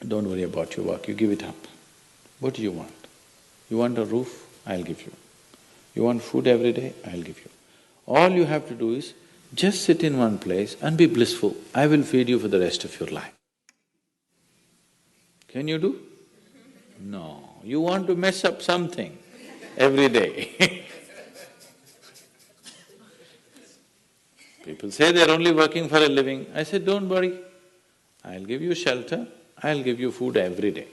don't worry about your work, you give it up. What do you want? You want a roof? I'll give you. You want food every day? I'll give you. All you have to do is just sit in one place and be blissful. I will feed you for the rest of your life. Can you do? No, you want to mess up something every day. People say they're only working for a living. I said, don't worry, I'll give you shelter, I'll give you food every day,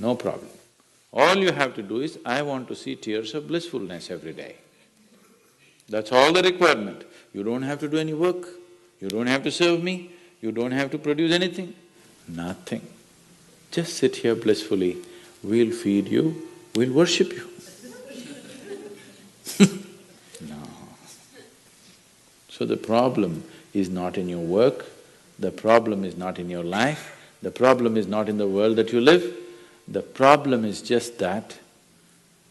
no problem. All you have to do is, I want to see tears of blissfulness every day. That's all the requirement. You don't have to do any work, you don't have to serve me, you don't have to produce anything, nothing. Just sit here blissfully, we'll feed you, we'll worship you. No. So the problem is not in your work, the problem is not in your life, the problem is not in the world that you live, the problem is just that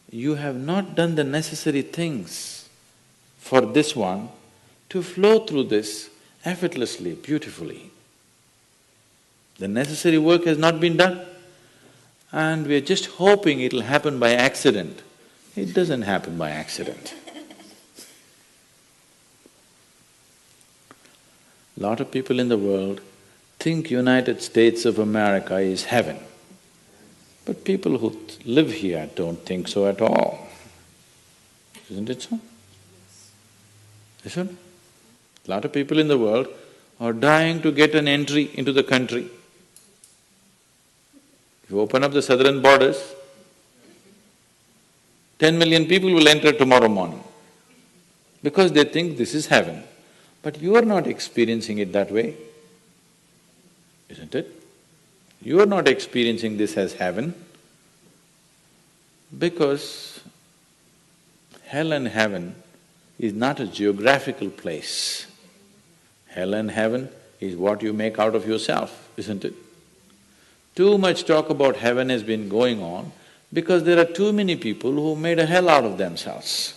you have not done the necessary things for this one to flow through this effortlessly, beautifully. The necessary work has not been done and we are just hoping it'll happen by accident. It doesn't happen by accident. Lot of people in the world think United States of America is heaven. But people who live here don't think so at all. Isn't it so? Isn't it? A lot of people in the world are dying to get an entry into the country. If you open up the southern borders, 10 million people will enter tomorrow morning because they think this is heaven. But you are not experiencing it that way, isn't it? You are not experiencing this as heaven because hell and heaven is not a geographical place. Hell and heaven is what you make out of yourself, isn't it? Too much talk about heaven has been going on because there are too many people who made a hell out of themselves.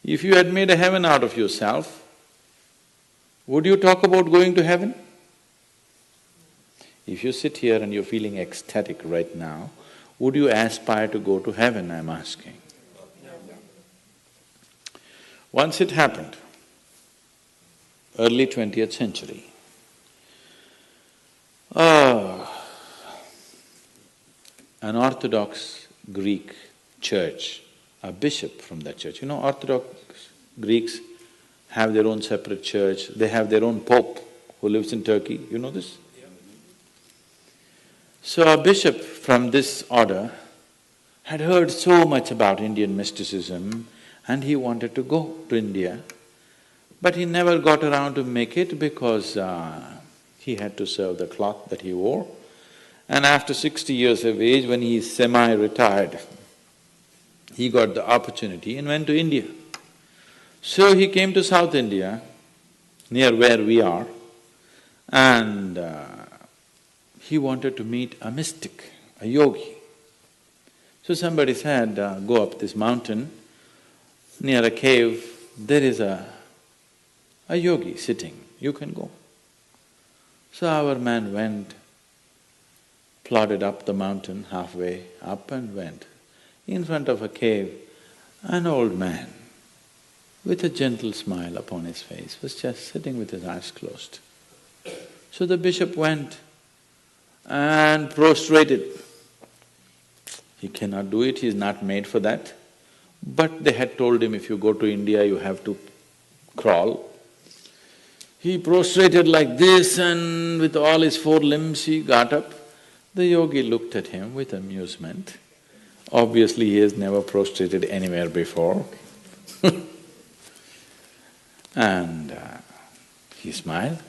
If you had made a heaven out of yourself, would you talk about going to heaven? If you sit here and you're feeling ecstatic right now, would you aspire to go to heaven, I'm asking? Once it happened, early 20th century, an Orthodox Greek church, a bishop from that church, Orthodox Greeks have their own separate church, they have their own pope who lives in Turkey, you know this? So a bishop from this order had heard so much about Indian mysticism and he wanted to go to India, but he never got around to make it because he had to serve the cloth that he wore. And after 60 years of age, when he is semi-retired, he got the opportunity and went to India. So he came to South India, near where we are, and he wanted to meet a mystic, a yogi. So somebody said, go up this mountain, near a cave, there is a yogi sitting, you can go. So our man went, plodded up the mountain, halfway up and went. In front of a cave, an old man with a gentle smile upon his face was just sitting with his eyes closed. So the bishop went and prostrated. He cannot do it, he is not made for that. But they had told him, if you go to India, you have to crawl. He prostrated like this and with all his four limbs he got up. The yogi looked at him with amusement. Obviously, he has never prostrated anywhere before. And he smiled.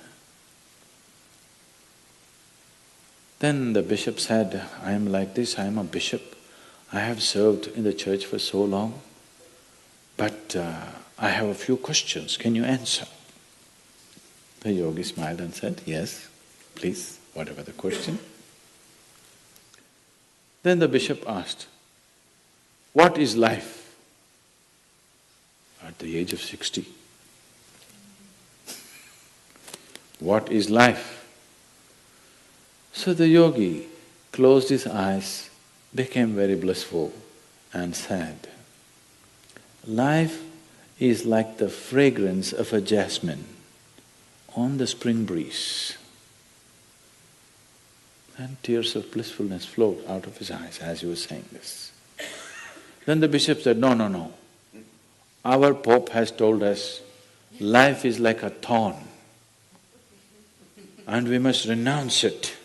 Then the bishop said, I am like this, I am a bishop. I have served in the church for so long, but I have a few questions, can you answer? The yogi smiled and said, yes, please, whatever the question. Then the bishop asked, what is life? At the age of 60. What is life? So the yogi closed his eyes, became very blissful and said, life is like the fragrance of a jasmine on the spring breeze. And tears of blissfulness flowed out of his eyes as he was saying this. Then the bishop said, no, no, no. Our Pope has told us life is like a thorn and we must renounce it.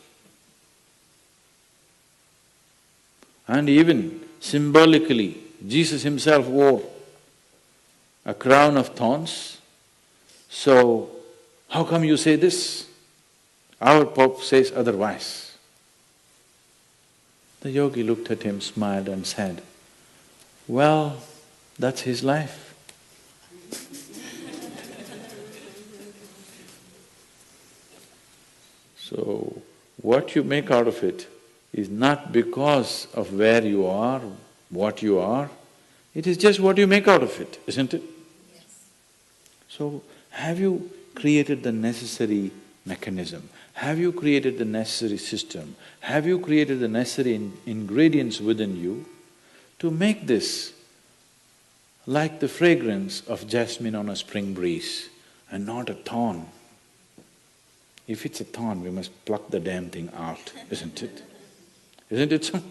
And even symbolically, Jesus himself wore a crown of thorns. So, how come you say this? Our Pope says otherwise. The yogi looked at him, smiled and said, well, that's his life. So, what you make out of it is not because of where you are, what you are, it is just what you make out of it, isn't it? Yes. So, have you created the necessary mechanism? Have you created the necessary system? Have you created the necessary ingredients within you to make this like the fragrance of jasmine on a spring breeze and not a thorn? If it's a thorn, we must pluck the damn thing out, isn't it? Isn't it so?